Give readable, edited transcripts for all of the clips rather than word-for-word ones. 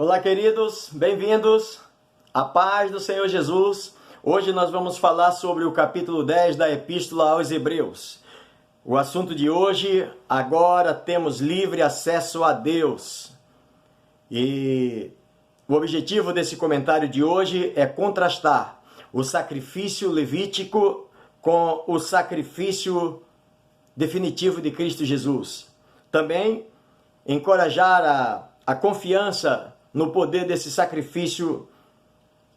Olá, queridos, bem-vindos, a paz do Senhor Jesus. Hoje nós vamos falar sobre o capítulo 10 da Epístola aos Hebreus. O assunto de hoje: agora temos livre acesso a Deus. E o objetivo desse comentário de hoje é contrastar o sacrifício levítico com o sacrifício definitivo de Cristo Jesus. Também encorajar a confiança no poder desse sacrifício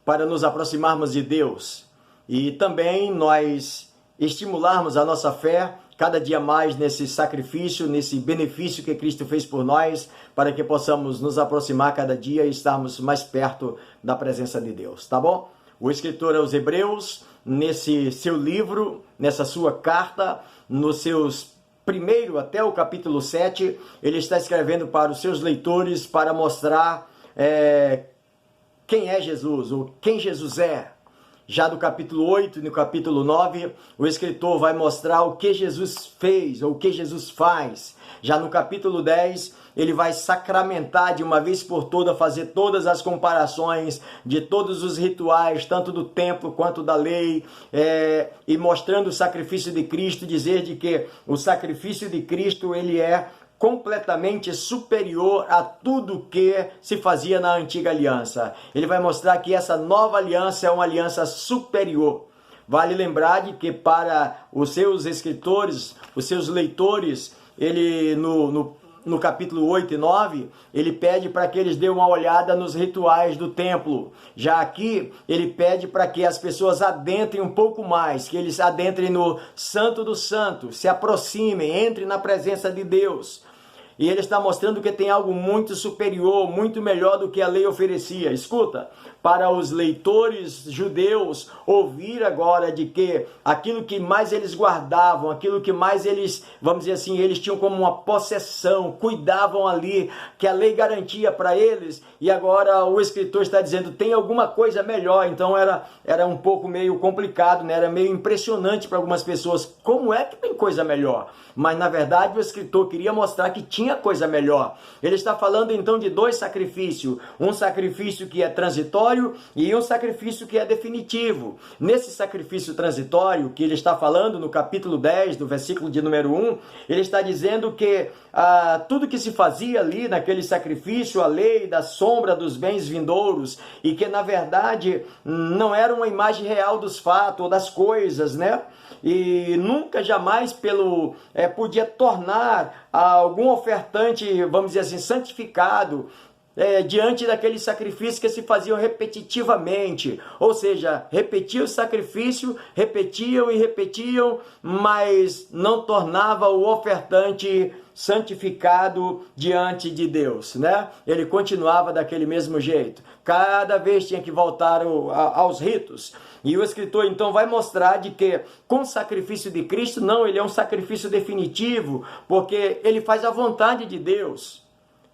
para nos aproximarmos de Deus. E também nós estimularmos a nossa fé cada dia mais nesse sacrifício, nesse benefício que Cristo fez por nós, para que possamos nos aproximar cada dia e estarmos mais perto da presença de Deus, tá bom? O escritor aos Hebreus, nesse seu livro, nessa sua carta, nos seus primeiro até o capítulo 7, ele está escrevendo para os seus leitores para mostrar quem é Jesus, ou quem Jesus é. Já do capítulo 8 e no capítulo 9, o escritor vai mostrar o que Jesus fez, ou o que Jesus faz. Já no capítulo 10, ele vai sacramentar de uma vez por todas, fazer todas as comparações de todos os rituais, tanto do templo quanto da lei, e mostrando o sacrifício de Cristo, dizer de que o sacrifício de Cristo ele é completamente superior a tudo que se fazia na antiga aliança. Ele vai mostrar que essa nova aliança é uma aliança superior. Vale lembrar de que para os seus escritores, os seus leitores, ele no capítulo 8 e 9, ele pede para que eles dêem uma olhada nos rituais do templo. Já aqui, ele pede para que as pessoas adentrem um pouco mais, que eles adentrem no Santo dos Santos, se aproximem, entrem na presença de Deus. E ele está mostrando que tem algo muito superior, muito melhor do que a lei oferecia. Escuta, para os leitores judeus ouvir agora de que aquilo que mais eles guardavam, aquilo que mais eles, vamos dizer assim, eles tinham como uma possessão, cuidavam ali, que a lei garantia para eles, e agora o escritor está dizendo, tem alguma coisa melhor. Então era um pouco meio complicado, né? Era meio impressionante para algumas pessoas, como é que tem coisa melhor? Mas na verdade o escritor queria mostrar que tinha coisa melhor. Ele está falando então de dois sacrifícios, um sacrifício que é transitório e um sacrifício que é definitivo. Nesse sacrifício transitório que ele está falando no capítulo 10, do versículo de número 1, ele está dizendo que tudo que se fazia ali naquele sacrifício, a lei da sombra dos bens vindouros, e que na verdade não era uma imagem real dos fatos ou das coisas, né? E nunca jamais podia tornar algum ofertante, vamos dizer assim, santificado, diante daqueles sacrifícios que se faziam repetitivamente, ou seja, repetiam o sacrifício, repetiam e repetiam, mas não tornava o ofertante santificado diante de Deus, né? Ele continuava daquele mesmo jeito, cada vez tinha que voltar aos ritos. E o escritor então vai mostrar de que com o sacrifício de Cristo, não, ele é um sacrifício definitivo, porque ele faz a vontade de Deus.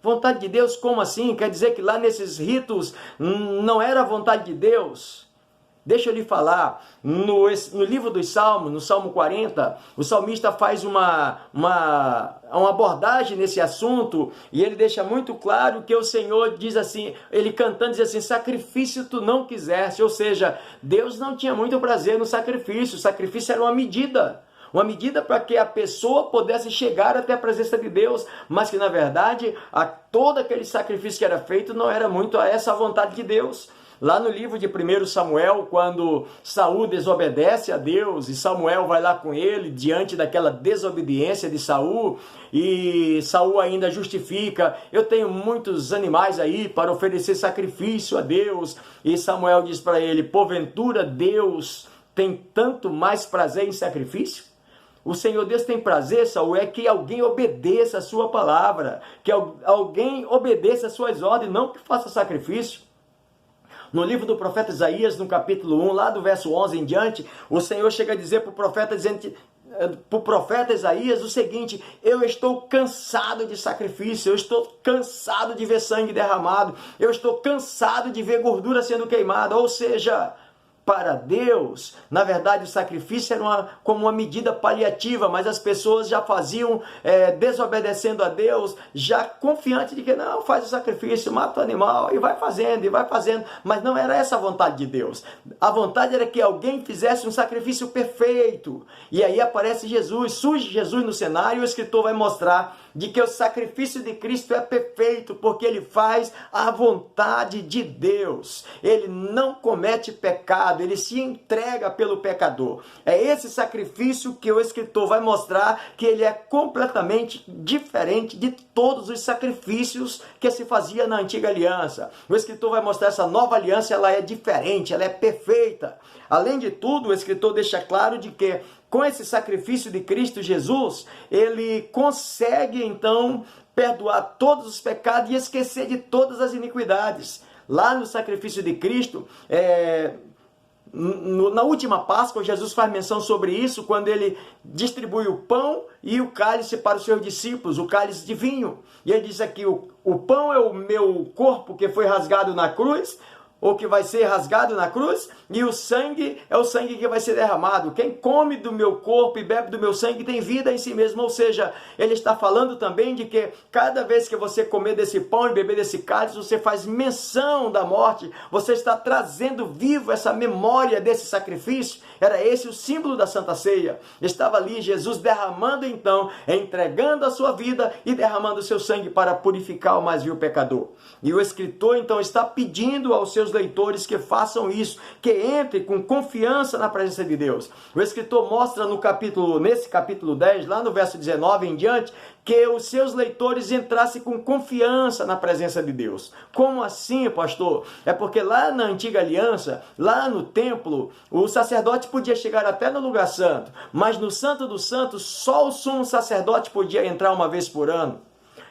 Vontade de Deus, como assim? Quer dizer que lá nesses ritos não era a vontade de Deus? Deixa eu lhe falar, no livro dos Salmos, no Salmo 40, o salmista faz uma abordagem nesse assunto, e ele deixa muito claro que o Senhor diz assim, ele cantando diz assim, sacrifício tu não quiseste, ou seja, Deus não tinha muito prazer no sacrifício, o sacrifício era uma medida para que a pessoa pudesse chegar até a presença de Deus, mas que na verdade todo aquele sacrifício que era feito não era muito a essa vontade de Deus. Lá no livro de 1 Samuel, quando Saul desobedece a Deus e Samuel vai lá com ele diante daquela desobediência de Saul, e Saul ainda justifica, eu tenho muitos animais aí para oferecer sacrifício a Deus, e Samuel diz para ele, porventura Deus tem tanto mais prazer em sacrifício? O Senhor Deus tem prazer, Saul, é que alguém obedeça a sua palavra, que alguém obedeça as suas ordens, não que faça sacrifício. No livro do profeta Isaías, no capítulo 1, lá do verso 11 em diante, o Senhor chega a dizer para o profeta Isaías o seguinte, eu estou cansado de sacrifício, eu estou cansado de ver sangue derramado, eu estou cansado de ver gordura sendo queimada, ou seja, para Deus. Na verdade, o sacrifício era como uma medida paliativa, mas as pessoas já faziam, desobedecendo a Deus, já confiante de que não, faz o sacrifício, mata o animal, e vai fazendo, mas não era essa a vontade de Deus. A vontade era que alguém fizesse um sacrifício perfeito, e aí aparece Jesus, surge Jesus no cenário, e o escritor vai mostrar de que o sacrifício de Cristo é perfeito, porque ele faz a vontade de Deus. Ele não comete pecado, ele se entrega pelo pecador. É esse sacrifício que o escritor vai mostrar que ele é completamente diferente de todos os sacrifícios que se fazia na antiga aliança. O escritor vai mostrar essa nova aliança, ela é diferente, ela é perfeita. Além de tudo, o escritor deixa claro de que com esse sacrifício de Cristo Jesus, ele consegue então perdoar todos os pecados e esquecer de todas as iniquidades. Lá no sacrifício de Cristo, na última Páscoa, Jesus faz menção sobre isso quando ele distribui o pão e o cálice para os seus discípulos, o cálice de vinho. E ele diz aqui, o pão é o meu corpo que foi rasgado na cruz, ou que vai ser rasgado na cruz, e o sangue é o sangue que vai ser derramado. Quem come do meu corpo e bebe do meu sangue tem vida em si mesmo. Ou seja, ele está falando também de que cada vez que você comer desse pão e beber desse cálice, você faz menção da morte, você está trazendo vivo essa memória desse sacrifício. Era esse o símbolo da Santa Ceia. Estava ali Jesus derramando então, entregando a sua vida e derramando o seu sangue para purificar o mais vil pecador. E o escritor então está pedindo aos seus leitores que façam isso, que entrem com confiança na presença de Deus. O escritor mostra nesse capítulo 10, lá no verso 19 em diante, que os seus leitores entrassem com confiança na presença de Deus. Como assim, pastor? É porque lá na antiga aliança, lá no templo, o sacerdote podia chegar até no lugar santo, mas no Santo dos Santos, só o sumo sacerdote podia entrar uma vez por ano.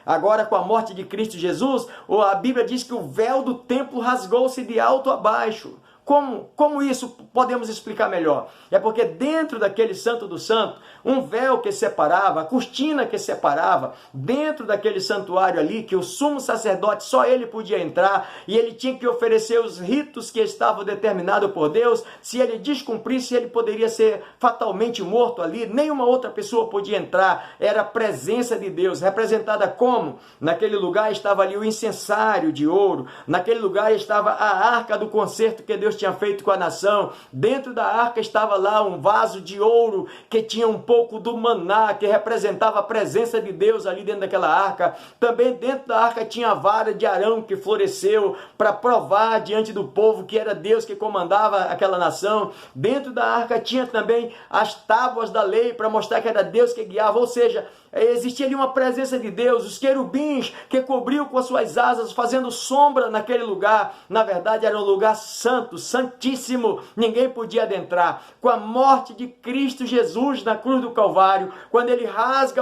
Agora, com a morte de Cristo Jesus, a Bíblia diz que o véu do templo rasgou-se de alto a baixo. Como isso podemos explicar melhor? É porque dentro daquele Santo do Santo, um véu que separava, a cortina que separava, dentro daquele santuário ali, que o sumo sacerdote, só ele podia entrar, e ele tinha que oferecer os ritos que estavam determinados por Deus. Se ele descumprisse, ele poderia ser fatalmente morto ali, nenhuma outra pessoa podia entrar. Era a presença de Deus, representada como? Naquele lugar estava ali o incensário de ouro, naquele lugar estava a arca do concerto que Deus tinha feito com a nação. Dentro da arca estava lá um vaso de ouro que tinha um pouco do maná, que representava a presença de Deus ali dentro daquela arca. Também dentro da arca tinha a vara de Arão que floresceu para provar diante do povo que era Deus que comandava aquela nação. Dentro da arca tinha também as tábuas da lei para mostrar que era Deus que guiava, ou seja, existia ali uma presença de Deus, os querubins que cobriam com as suas asas, fazendo sombra naquele lugar. Na verdade, era um lugar santo, santíssimo, ninguém podia adentrar. Com a morte de Cristo Jesus na cruz do Calvário, quando ele rasga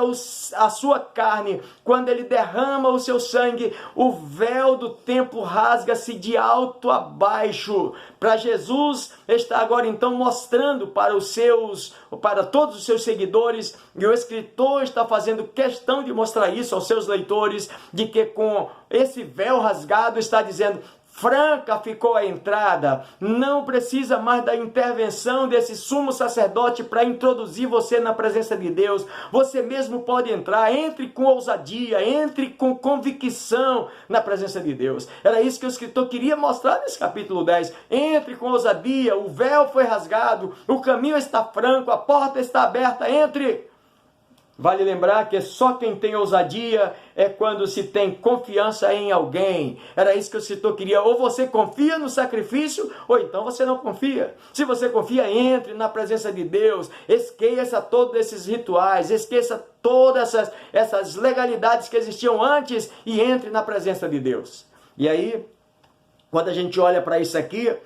a sua carne, quando ele derrama o seu sangue, o véu do templo rasga-se de alto a baixo. Para Jesus, está agora então mostrando para todos os seus seguidores, e o escritor está fazendo questão de mostrar isso aos seus leitores, de que com esse véu rasgado está dizendo: franca ficou a entrada, não precisa mais da intervenção desse sumo sacerdote para introduzir você na presença de Deus. Você mesmo pode entrar, entre com ousadia, entre com convicção na presença de Deus. Era isso que o escritor queria mostrar nesse capítulo 10. Entre com ousadia, o véu foi rasgado, o caminho está franco, a porta está aberta, entre! Vale lembrar que só quem tem ousadia é quando se tem confiança em alguém. Era isso que o escritor queria. Ou você confia no sacrifício, ou então você não confia. Se você confia, entre na presença de Deus. Esqueça todos esses rituais. Esqueça todas essas legalidades que existiam antes e entre na presença de Deus. E aí, quando a gente olha para isso aqui,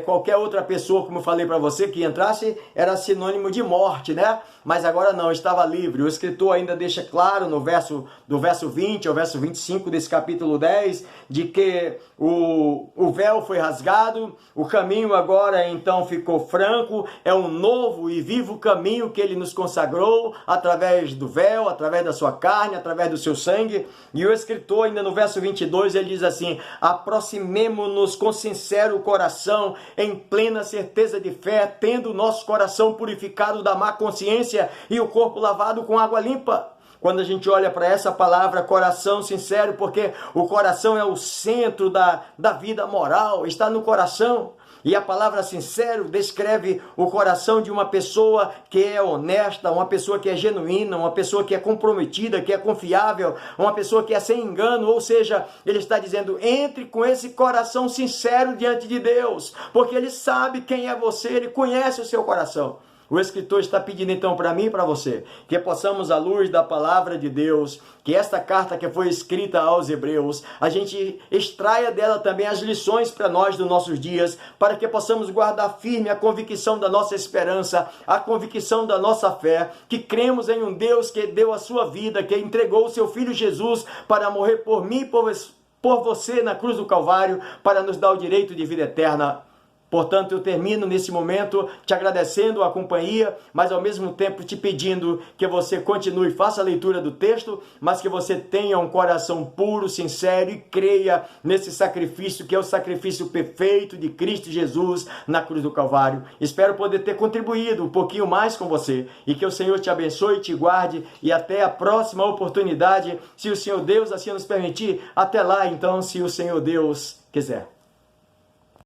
qualquer outra pessoa, como eu falei para você, que entrasse era sinônimo de morte, né? Mas agora não, estava livre. O escritor ainda deixa claro do verso 20 ao verso 25 desse capítulo 10, de que o véu foi rasgado, o caminho agora então ficou franco, é um novo e vivo caminho que ele nos consagrou através do véu, através da sua carne, através do seu sangue. E o escritor ainda no verso 22, ele diz assim: aproximemo-nos com sincero coração coração em plena certeza de fé, tendo o nosso coração purificado da má consciência e o corpo lavado com água limpa. Quando a gente olha para essa palavra coração sincero, porque o coração é o centro da vida moral, está no coração. E a palavra sincero descreve o coração de uma pessoa que é honesta, uma pessoa que é genuína, uma pessoa que é comprometida, que é confiável, uma pessoa que é sem engano. Ou seja, ele está dizendo, entre com esse coração sincero diante de Deus, porque ele sabe quem é você, ele conhece o seu coração. O escritor está pedindo então para mim e para você, que possamos, à luz da palavra de Deus, que esta carta que foi escrita aos Hebreus, a gente extraia dela também as lições para nós dos nossos dias, para que possamos guardar firme a convicção da nossa esperança, a convicção da nossa fé, que cremos em um Deus que deu a sua vida, que entregou o seu Filho Jesus para morrer por mim e por você na cruz do Calvário, para nos dar o direito de vida eterna. Portanto, eu termino nesse momento te agradecendo a companhia, mas ao mesmo tempo te pedindo que você continue, faça a leitura do texto, mas que você tenha um coração puro, sincero e creia nesse sacrifício que é o sacrifício perfeito de Cristo Jesus na cruz do Calvário. Espero poder ter contribuído um pouquinho mais com você e que o Senhor te abençoe, te guarde e até a próxima oportunidade, se o Senhor Deus assim nos permitir. Até lá, então, se o Senhor Deus quiser.